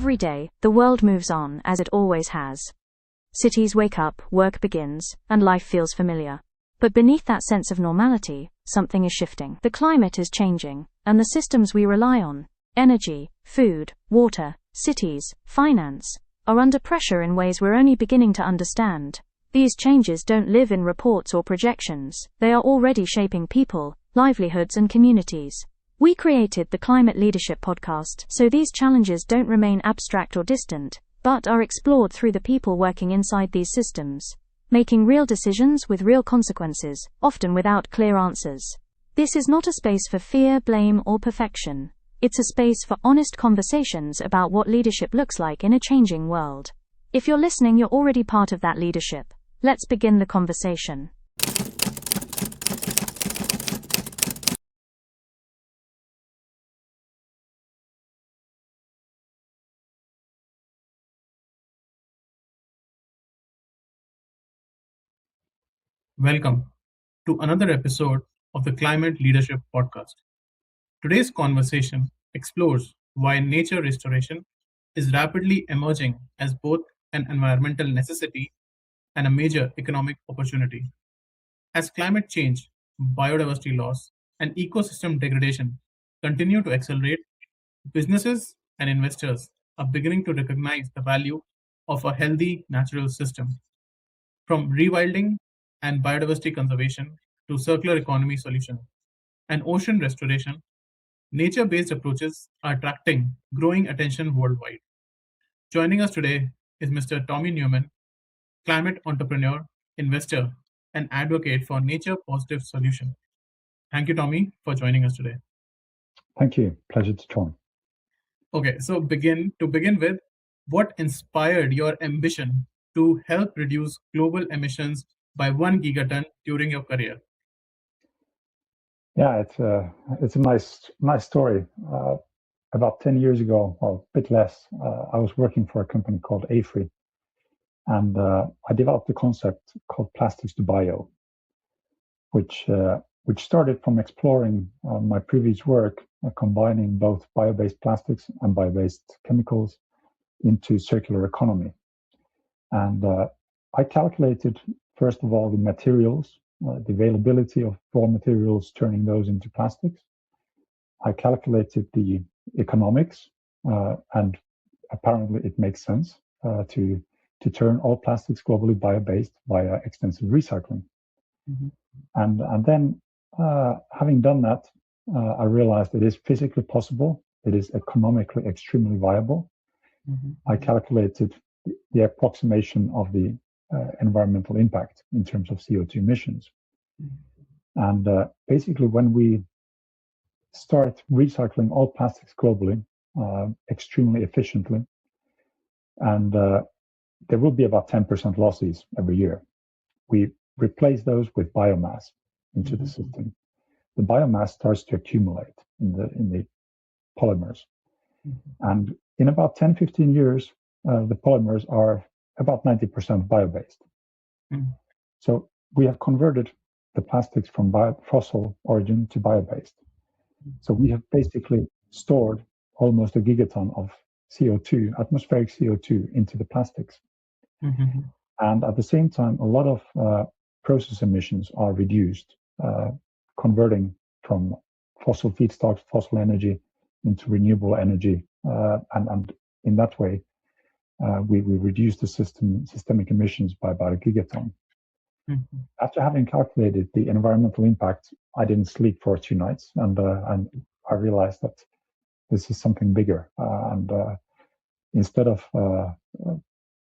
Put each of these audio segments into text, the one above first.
Every day, the world moves on as it always has. Cities wake up, work begins, and life feels familiar. But beneath that sense of normality, something is shifting. The climate is changing, and the systems we rely on, energy, food, water, cities, finance, are under pressure in ways we're only beginning to understand. These changes don't live in reports or projections, they are already shaping people, livelihoods and communities. We created the Climate Leadership Podcast so these challenges don't remain abstract or distant, but are explored through the people working inside these systems, making real decisions with real consequences, often without clear answers. This is not a space for fear, blame, or perfection. It's a space for honest conversations about what leadership looks like in a changing world. If you're listening, you're already part of that leadership. Let's begin the conversation. Welcome to another episode of the Climate Leadership Podcast. Today's conversation explores why nature restoration is rapidly emerging as both an environmental necessity and a major economic opportunity. As climate change, biodiversity loss, and ecosystem degradation continue to accelerate, businesses and investors are beginning to recognize the value of a healthy natural system. From rewilding and biodiversity conservation to circular economy solutions and ocean restoration, nature based approaches are attracting growing attention worldwide. Joining us today is Mr. Tomi Nyman, climate entrepreneur, investor, and advocate for nature positive solutions. Thank you, Tommy, for joining us today. Thank you. Pleasure to join. Okay, so begin with, what inspired your ambition to help reduce global emissions by 1 gigaton during your career? Yeah, it's a nice story. About 10 years ago, well, a bit less, I was working for a company called AFRI, and I developed a concept called plastics to bio, which started from exploring my previous work, combining both bio-based plastics and bio-based chemicals into circular economy. And I calculated, first of all, the materials, the availability of raw materials, turning those into plastics. I calculated the economics, and apparently it makes sense to turn all plastics globally bio-based via extensive recycling. Mm-hmm. And then, having done that, I realized it is physically possible. It is economically extremely viable. Mm-hmm. I calculated the approximation of the environmental impact in terms of CO2 emissions. Mm-hmm. And basically, when we start recycling all plastics globally, extremely efficiently, and there will be about 10% losses every year. We replace those with biomass into the system. The biomass starts to accumulate in the polymers. Mm-hmm. And in about 10-15 years, the polymers are about 90% bio-based. Mm-hmm. So we have converted the plastics from fossil origin to bio-based. Mm-hmm. So we have basically stored almost a gigaton of CO2, atmospheric CO2, into the plastics. Mm-hmm. And at the same time, a lot of process emissions are reduced, converting from fossil feedstocks, fossil energy, into renewable energy. And in that way, we reduce the systemic emissions by about a gigaton. Mm-hmm. After having calculated the environmental impact, I didn't sleep for 2 nights, and I realized that this is something bigger. And instead of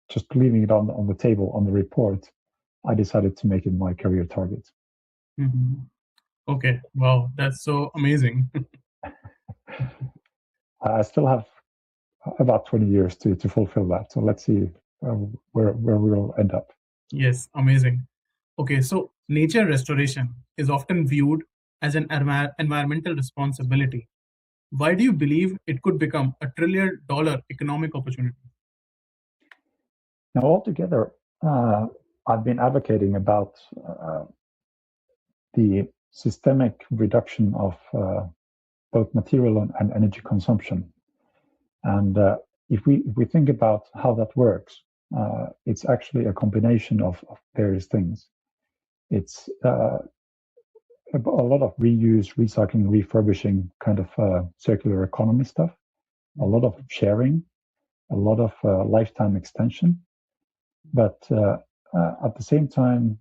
just leaving it on the table on the report, I decided to make it my career target. Mm-hmm. Okay, wow, that's so amazing. I still have about 20 years to fulfill that. So let's see where we'll end up. Yes, amazing. Okay, so nature restoration is often viewed as an environmental responsibility. Why do you believe it could become a $1 trillion economic opportunity? Now, altogether, I've been advocating about the systemic reduction of both material and energy consumption. And if we think about how that works, it's actually a combination of various things. It's a lot of reuse, recycling, refurbishing, kind of circular economy stuff, a lot of sharing, a lot of lifetime extension. But at the same time,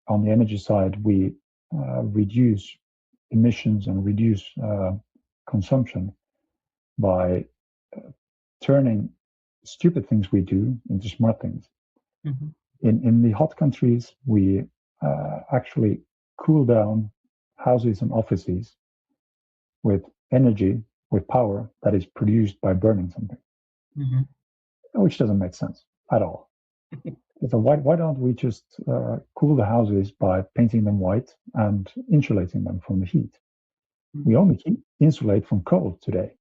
on the energy side, we reduce emissions and reduce consumption by turning stupid things we do into smart things. Mm-hmm. In the hot countries, we actually cool down houses and offices with energy, with power that is produced by burning something, Mm-hmm. which doesn't make sense at all. So why don't we just cool the houses by painting them white and insulating them from the heat? Mm-hmm. We only insulate from cold today.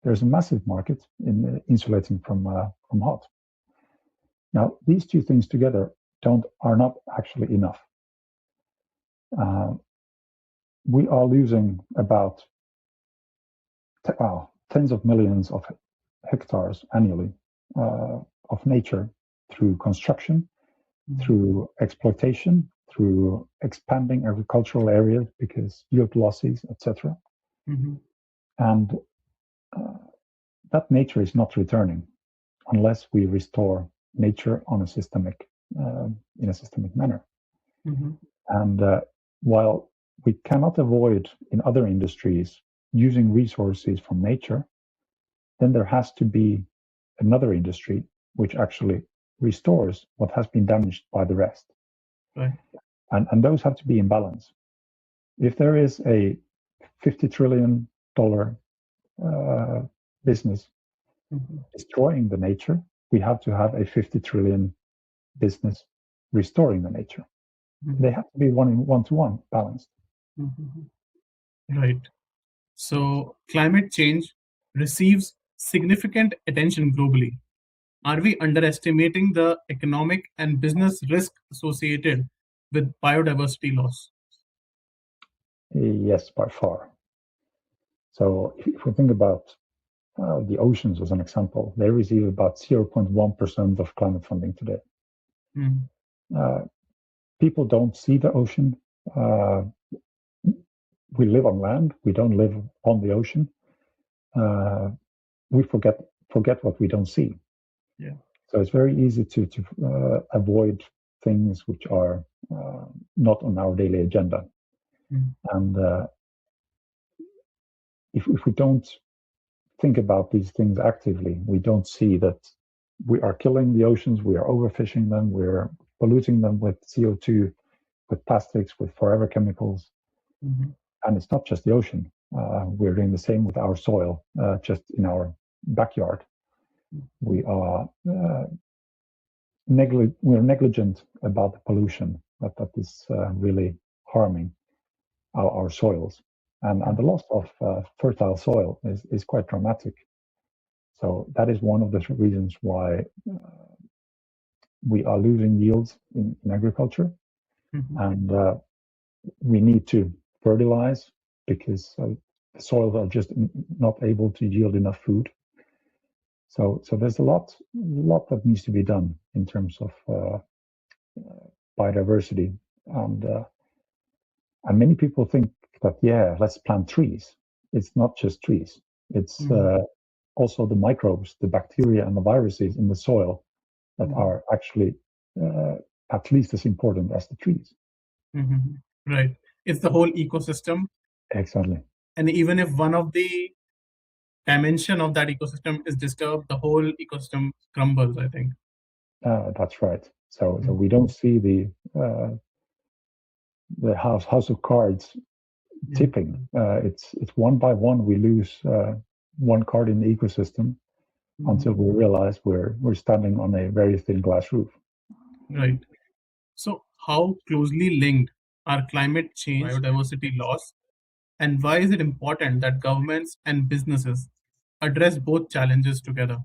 There's a massive market in insulating from hot. Now, these two things together are not actually enough. We are losing about tens of millions of hectares annually of nature through construction, through exploitation, through expanding agricultural areas because yield losses, etc. Mm-hmm. And that nature is not returning unless we restore nature in a systemic manner. Mm-hmm. And while we cannot avoid in other industries using resources from nature, then there has to be another industry which actually restores what has been damaged by the rest. Right. And those have to be in balance. If there is a $50 trillion business destroying the nature, we have to have a 50 trillion business restoring the nature. Mm-hmm. They have to be one-to-one balanced. Mm-hmm. Right. So climate change receives significant attention globally. Are we underestimating the economic and business risk associated with biodiversity loss? Yes, by far. So if we think about the oceans as an example, they receive about 0.1% of climate funding today. People don't see the ocean. We live on land. We don't live on the ocean. We forget what we don't see. Yeah. So it's very easy to avoid things which are not on our daily agenda. And if we don't think about these things actively, we don't see that we are killing the oceans, we are overfishing them, we're polluting them with CO2, with plastics, with forever chemicals. And it's not just the ocean. We're doing the same with our soil, just in our backyard. We are we're negligent about the pollution that is really harming our soils. And the loss of fertile soil is quite dramatic. So that is one of the reasons why we are losing yields in agriculture. And we need to fertilize because the soils are just not able to yield enough food. So there's a lot that needs to be done in terms of biodiversity. And many people think that, let's plant trees. It's not just trees. It's also the microbes, the bacteria and the viruses in the soil that are actually at least as important as the trees. Right. It's the whole ecosystem. Exactly. And even if one of the dimension of that ecosystem is disturbed, the whole ecosystem crumbles, I think. That's right. So we don't see the house of cards tipping. It's one by one we lose one card in the ecosystem until we realize we're standing on a very thin glass roof. Right. So how closely linked are climate change, biodiversity loss, and why is it important that governments and businesses address both challenges together?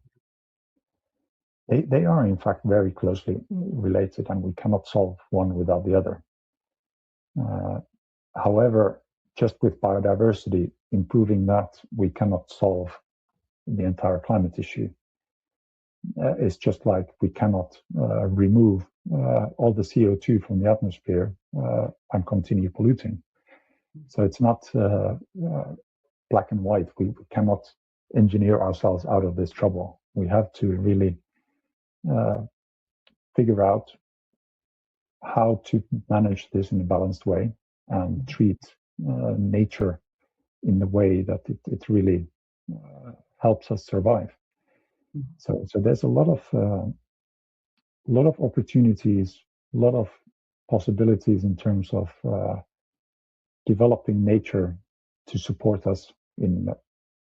They are in fact very closely related, and we cannot solve one without the other. However, just with biodiversity, improving that, we cannot solve the entire climate issue. It's just like we cannot remove all the CO2 from the atmosphere and continue polluting. So it's not black and white. We cannot engineer ourselves out of this trouble. We have to really figure out how to manage this in a balanced way and treat nature in the way that it really helps us survive. So there's a lot of opportunities, a lot of possibilities in terms of developing nature to support us in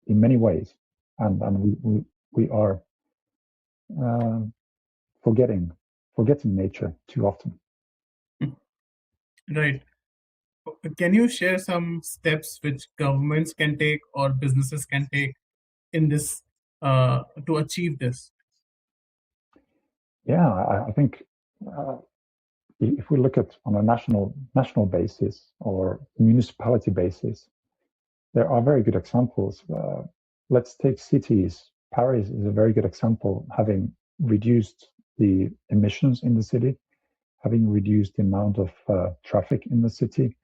many ways, and we are forgetting nature too often. Right. Can you share some steps which governments can take or businesses can take in this to achieve this? Yeah, I think if we look at on a national basis or municipality basis, there are very good examples. Let's take cities. Paris is a very good example, having reduced the emissions in the city, having reduced the amount of traffic in the city,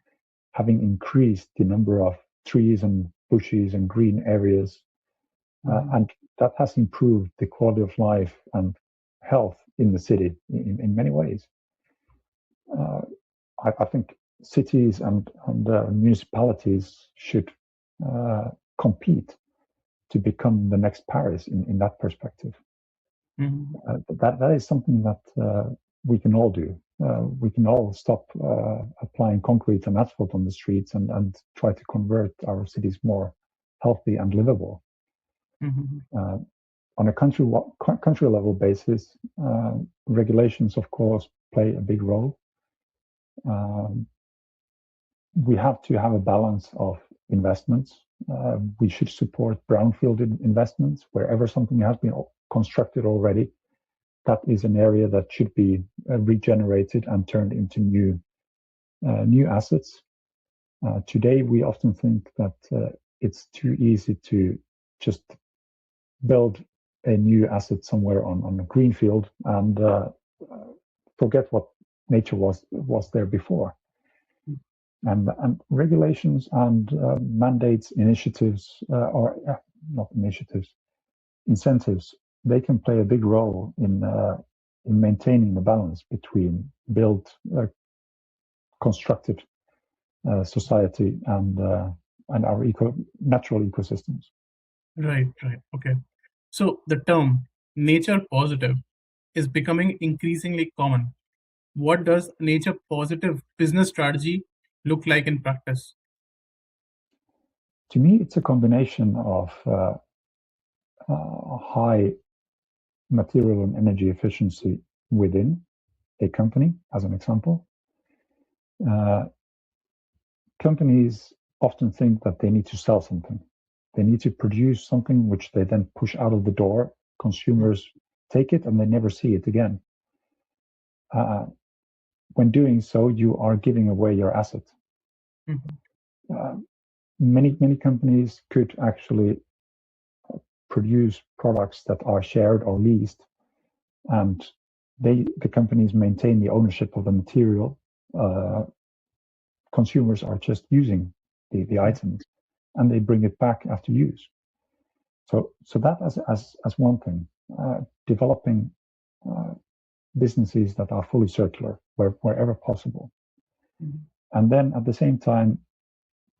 having increased the number of trees and bushes and green areas. And that has improved the quality of life and health in the city in many ways. I think cities and municipalities should compete to become the next Paris in that perspective. That is something that we can all do. We can all stop applying concrete and asphalt on the streets and try to convert our cities more healthy and livable. On a country level basis, regulations, of course, play a big role. We have to have a balance of investments. We should support brownfield investments wherever something has been constructed already. That is an area that should be regenerated and turned into new assets. Today, we often think that it's too easy to just build a new asset somewhere on a greenfield and forget what nature was there before. And regulations and mandates, initiatives, or not initiatives, incentives, they can play a big role in maintaining the balance between built, constructed society and our natural ecosystems. Right. Okay. So the term nature positive is becoming increasingly common. What does nature positive business strategy look like in practice? To me, it's a combination of high material and energy efficiency within a company, as an example. Companies often think that they need to sell something. They need to produce something which they then push out of the door. Consumers take it and they never see it again. When doing so, you are giving away your asset. Many companies could actually produce products that are shared or leased, and the companies maintain the ownership of the material. Consumers are just using the items, and they bring it back after use. So that as one thing, developing businesses that are fully circular wherever possible. And then at the same time,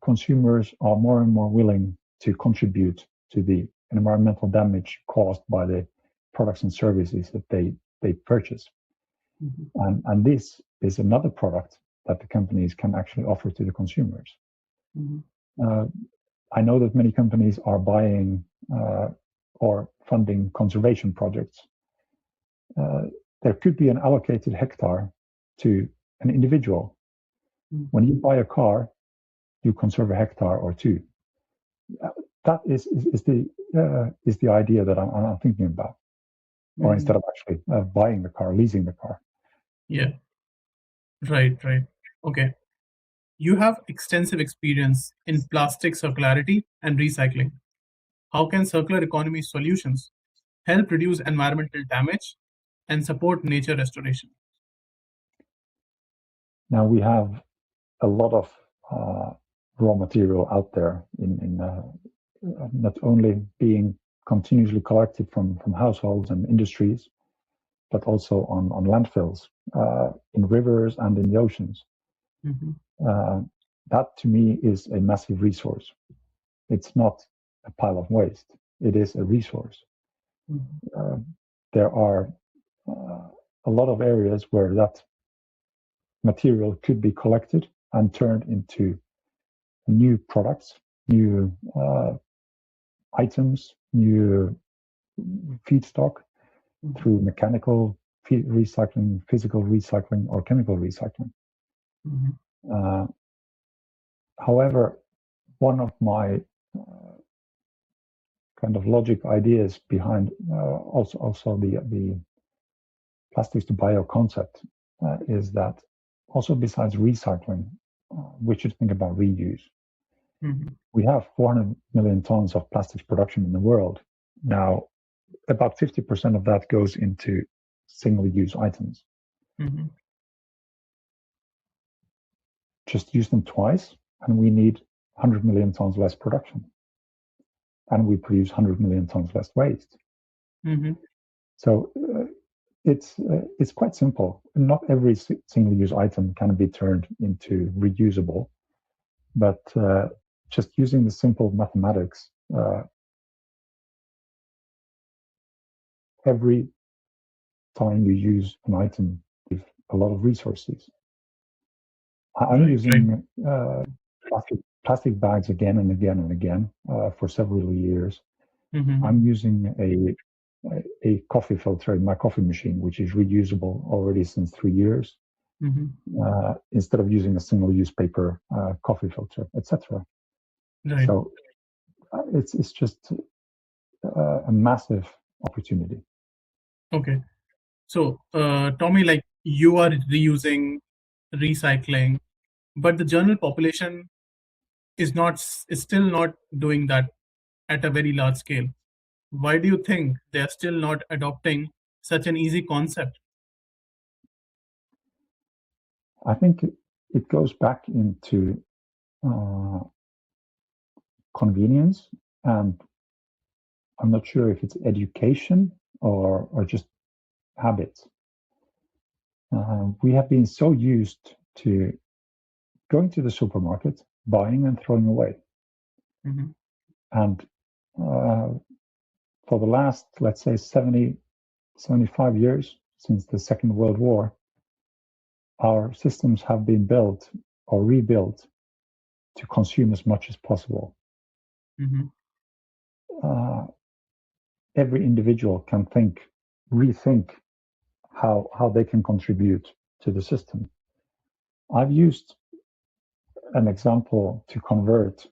consumers are more and more willing to contribute to the environmental damage caused by the products and services that they purchase. And this is another product that the companies can actually offer to the consumers. I know that many companies are buying or funding conservation projects. There could be an allocated hectare to an individual. When you buy a car, you conserve a hectare or two. That is the idea that I'm thinking about. Or instead of actually buying the car, leasing the car. Yeah. Right. Okay. You have extensive experience in plastic circularity and recycling. How can circular economy solutions help reduce environmental damage, and support nature restoration? Now we have a lot of raw material out there in not only being continuously collected from households and industries, but also on landfills, in rivers and in the oceans. That to me is a massive resource. It's not a pile of waste. It is a resource. There are a lot of areas where that material could be collected and turned into new products, new items, new feedstock through mechanical recycling, physical recycling, or chemical recycling. However, one of my kind of logic ideas behind also the plastics to bio concept is that also besides recycling, we should think about reuse. We have 400 million tons of plastics production in the world. Now, about 50% of that goes into single-use items. Just use them twice, and we need 100 million tons less production. And we produce 100 million tons less waste. So it's quite simple. Not every single-use item can be turned into reusable, but just using the simple mathematics, every time you use an item with a lot of resources. I'm using plastic bags again and again and again for several years. I'm using a coffee filter in my coffee machine, which is reusable already since 3 years, instead of using a single-use paper coffee filter, etc. Right. So it's just a massive opportunity. Okay. So, Tommy, like you are reusing, recycling, but the general population is still not doing that at a very large scale. Why do you think they are still not adopting such an easy concept? I think it goes back into convenience, and I'm not sure if it's education or just habits. We have been so used to going to the supermarket, buying and throwing away. And for the last, let's say, 70, 75 years since the Second World War, our systems have been built or rebuilt to consume as much as possible. Every individual can rethink how they can contribute to the system. I've used an example to convert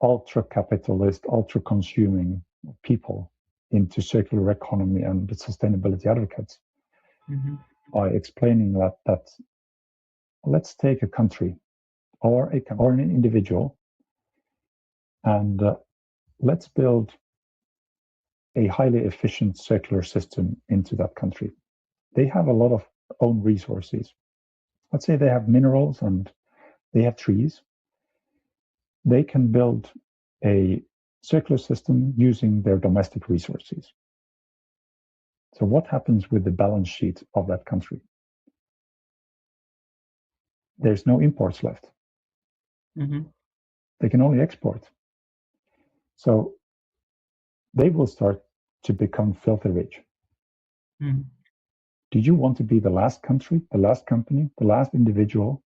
ultra-capitalist, ultra-consuming people into circular economy and sustainability advocates by explaining that let's take a country or an individual and let's build a highly efficient circular system into that country. They have a lot of own resources. Let's say they have minerals and they have trees. They can build a circular system using their domestic resources. So what happens with the balance sheet of that country? There's no imports left. They can only export. So they will start to become filthy rich. Do you want to be the last country, the last company, the last individual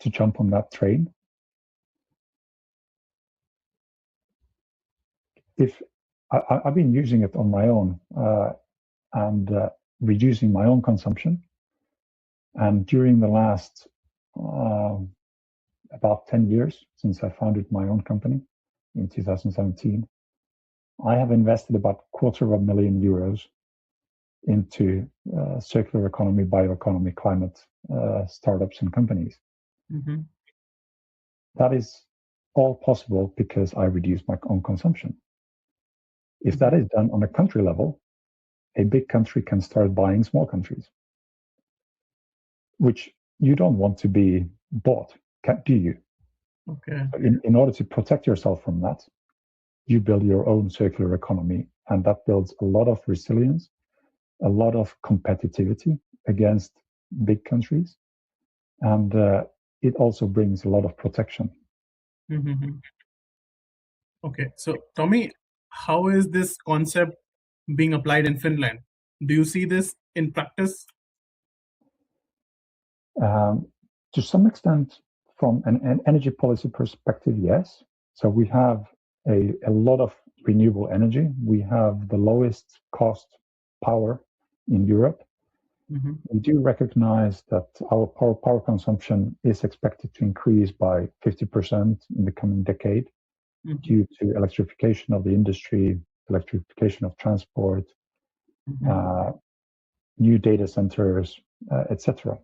to jump on that train? If I've been using it on my own and reducing my own consumption, and during the last about 10 years since I founded my own company in 2017, I have invested about €250,000 into circular economy, bioeconomy, climate startups and companies. That is all possible because I reduced my own consumption. If that is done on a country level, a big country can start buying small countries, which you don't want to be bought, do you? Okay. In order to protect yourself from that, you build your own circular economy, and that builds a lot of resilience, a lot of competitivity against big countries, and it also brings a lot of protection. Mm-hmm. Okay, so Tommy, how is this concept being applied in Finland? Do you see this in practice? To some extent, from an energy policy perspective, yes. So we have a lot of renewable energy. We have the lowest cost power in Europe. Mm-hmm. We do recognize that our power consumption is expected to increase by 50% in the coming decade due to electrification of the industry, electrification of transport, new data centers, etc.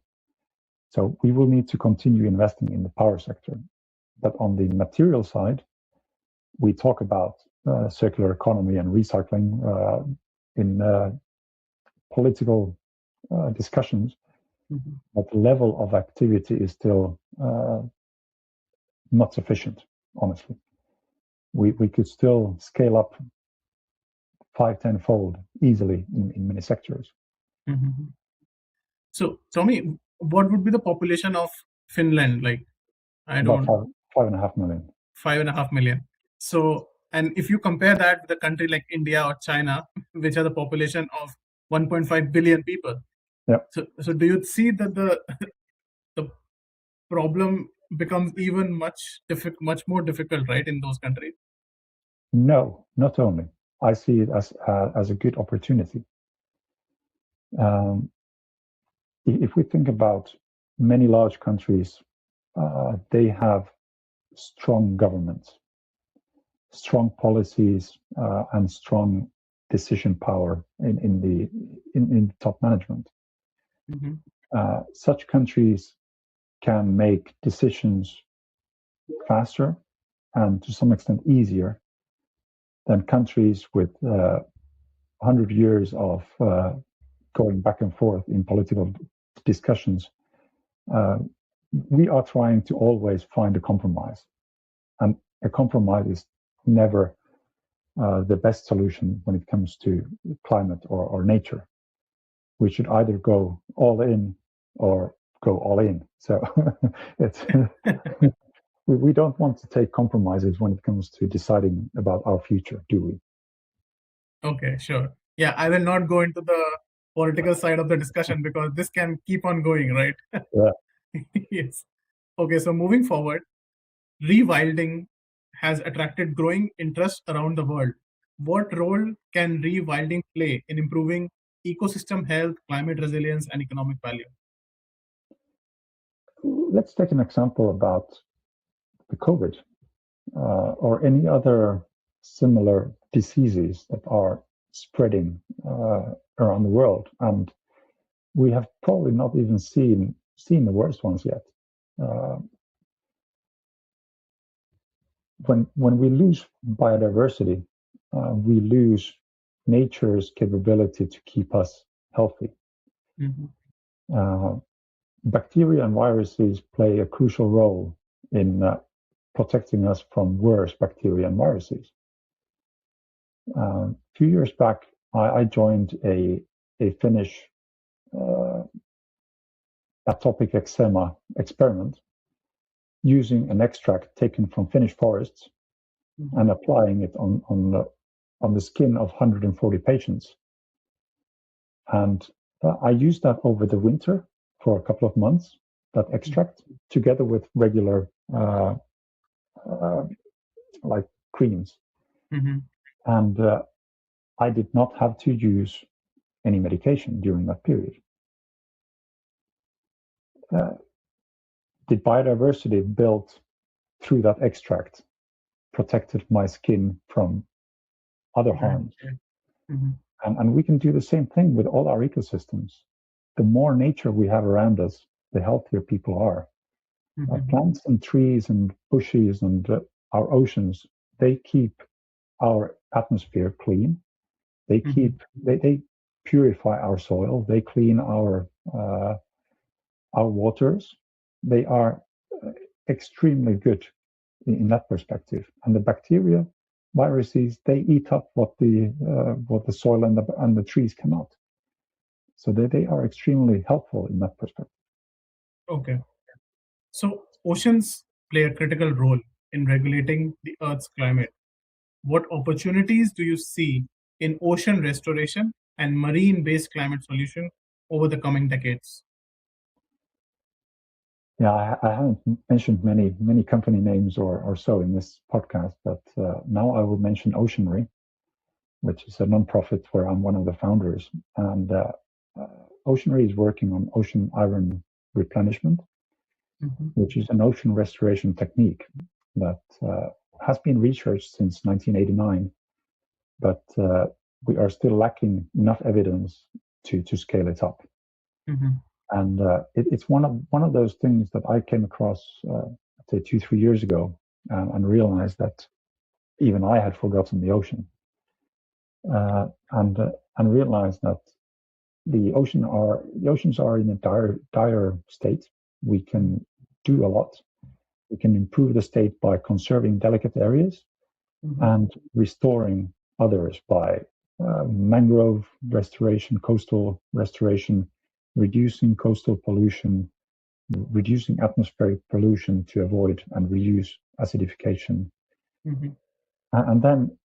So we will need to continue investing in the power sector. But on the material side, we talk about circular economy and recycling in political discussions, but the level of activity is still not sufficient, honestly. We could still scale up 5-10-fold easily in many sectors. Mm-hmm. So, Tommy, what would be the population of Finland? Like, About 5.5 million. 5.5 million. So, and if you compare that with a country like India or China, which has a population of 1.5 billion people. Yeah. So do you see that the problem becomes even much more difficult, right, in those countries? No, not only. I see it as a good opportunity. If we think about many large countries, they have strong governments, strong policies, and strong decision power in the top management. Such countries can make decisions faster and to some extent easier than countries with 100 years of going back and forth in political discussions. We are trying to always find a compromise, and a compromise is never the best solution when it comes to climate or nature. We should either go all in or go all in. So it's we don't want to take compromises when it comes to deciding about our future, do we? Okay, sure. Yeah, I will not go into the political side of the discussion because this can keep on going, right? Yeah. Yes. Okay, so moving forward, rewilding has attracted growing interest around the world. What role can rewilding play in improving ecosystem health, climate resilience, and economic value? Let's take an example about the COVID or any other similar diseases that are spreading around the world, and we have probably not even seen the worst ones yet. When we lose biodiversity, we lose nature's capability to keep us healthy. Bacteria and viruses play a crucial role in protecting us from worse bacteria and viruses. A few years back, I joined a Finnish atopic eczema experiment using an extract taken from Finnish forests and applying it on the skin of 140 patients. And I used that over the winter for a couple of months, that extract, together with regular like creams. And I did not have to use any medication during that period. The biodiversity built through that extract protected my skin from other harms. And we can do the same thing with all our ecosystems. The more nature we have around us, the healthier people are. Plants and trees and bushes and our oceans, they keep our atmosphere clean. They keep they purify our soil. They clean our waters. They are extremely good in that perspective. And the bacteria, viruses, they eat up what the soil and the trees cannot. So they are extremely helpful in that perspective. Okay. So oceans play a critical role in regulating the Earth's climate. What opportunities do you see in ocean restoration and marine-based climate solution over the coming decades? Yeah, I haven't mentioned many company names or so in this podcast, but now I will mention Oceanry, which is a nonprofit where I'm one of the founders. And Oceanry is working on ocean iron replenishment, which is an ocean restoration technique that has been researched since 1989, but we are still lacking enough evidence to scale it up. And it's one of those things that I came across, I'd say 2-3 years ago, and realized that even I had forgotten the ocean, and realized that the oceans are in a dire state. We can do a lot. We can improve the state by conserving delicate areas and restoring others by mangrove restoration, coastal restoration, reducing coastal pollution, reducing atmospheric pollution to avoid and reduce acidification. And then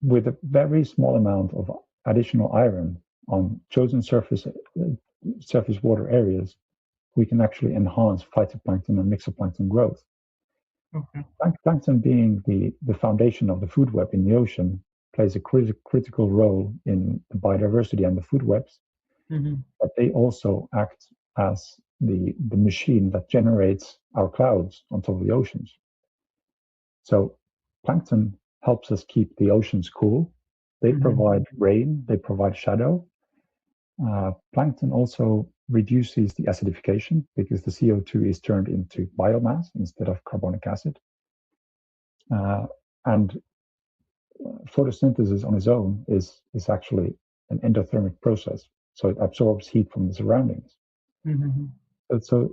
with a very small amount of additional iron on chosen surface water areas, we can actually enhance phytoplankton and myxoplankton growth. Plankton being the foundation of the food web in the ocean plays a critical role in the biodiversity and the food webs, but they also act as the machine that generates our clouds on top of the oceans. So plankton helps us keep the oceans cool. They provide rain, they provide shadow. Plankton also reduces the acidification because the CO2 is turned into biomass instead of carbonic acid. And photosynthesis on its own is actually an endothermic process. So it absorbs heat from the surroundings. So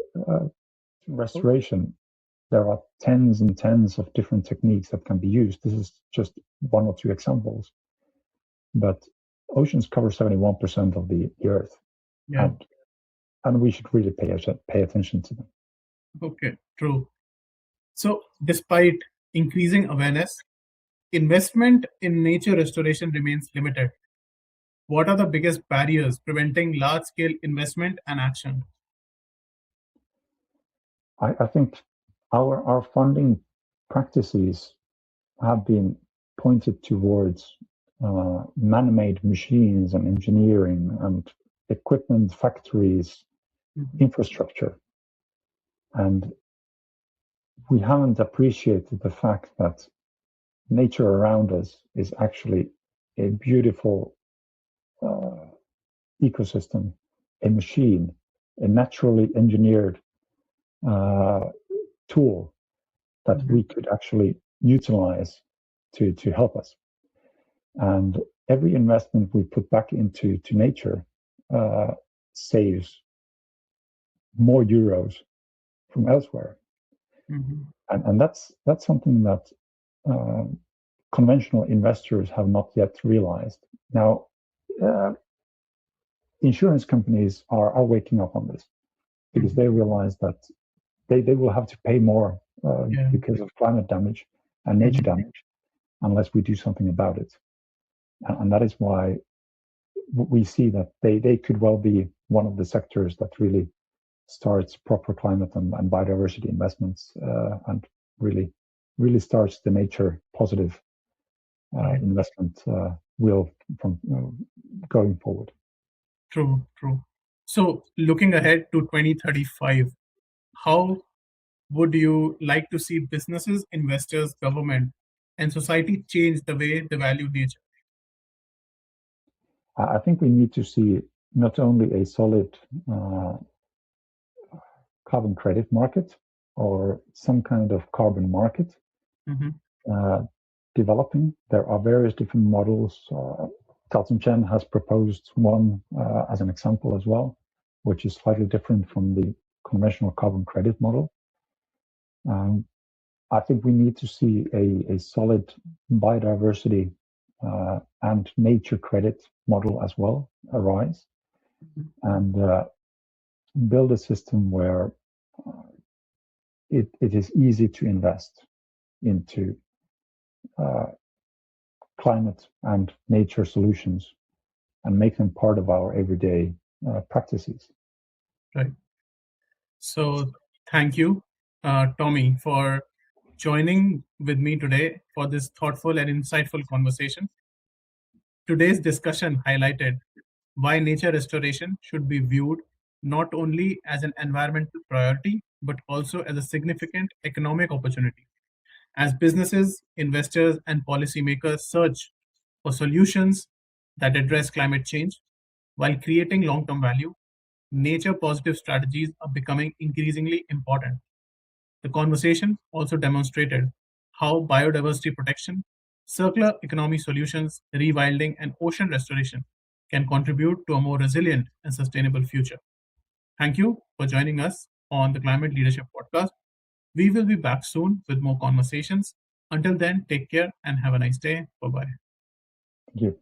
restoration, there are tens and tens of different techniques that can be used. This is just one or two examples. But oceans cover 71% of the Earth. Yeah. And we should really pay attention to them. Okay, true. So despite increasing awareness, investment in nature restoration remains limited. What are the biggest barriers preventing large-scale investment and action? I think our funding practices have been pointed towards man-made machines and engineering and equipment factories, infrastructure. And we haven't appreciated the fact that nature around us is actually a beautiful ecosystem, a machine, a naturally engineered tool that we could actually utilize to help us. And every investment we put back into nature saves more euros from elsewhere. And that's something that conventional investors have not yet realized. Now, insurance companies are waking up on this because they realize that they will have to pay more because of climate damage and nature damage unless we do something about it. And that is why we see that they could well be one of the sectors that really starts proper climate and biodiversity investments and really starts the nature positive investment wheel from going forward. True. So looking ahead to 2035, how would you like to see businesses, investors, government, and society change the way they value nature? I think we need to see not only a solid carbon credit market or some kind of carbon market developing. There are various different models Chen has proposed one as an example as well, which is slightly different from the conventional carbon credit model. I think we need to see a solid biodiversity and nature credit model as well arise, and build a system where it is easy to invest into climate and nature solutions and make them part of our everyday practices. Right. So thank you, Tomi, for joining with me today for this thoughtful and insightful conversation. Today's discussion highlighted why nature restoration should be viewed not only as an environmental priority, but also as a significant economic opportunity. As businesses, investors, and policymakers search for solutions that address climate change while creating long term value, nature positive strategies are becoming increasingly important. The conversation also demonstrated how biodiversity protection, circular economy solutions, rewilding, and ocean restoration can contribute to a more resilient and sustainable future. Thank you for joining us on the Climate Leadership Podcast. We will be back soon with more conversations. Until then, take care and have a nice day. Bye bye. Thank you.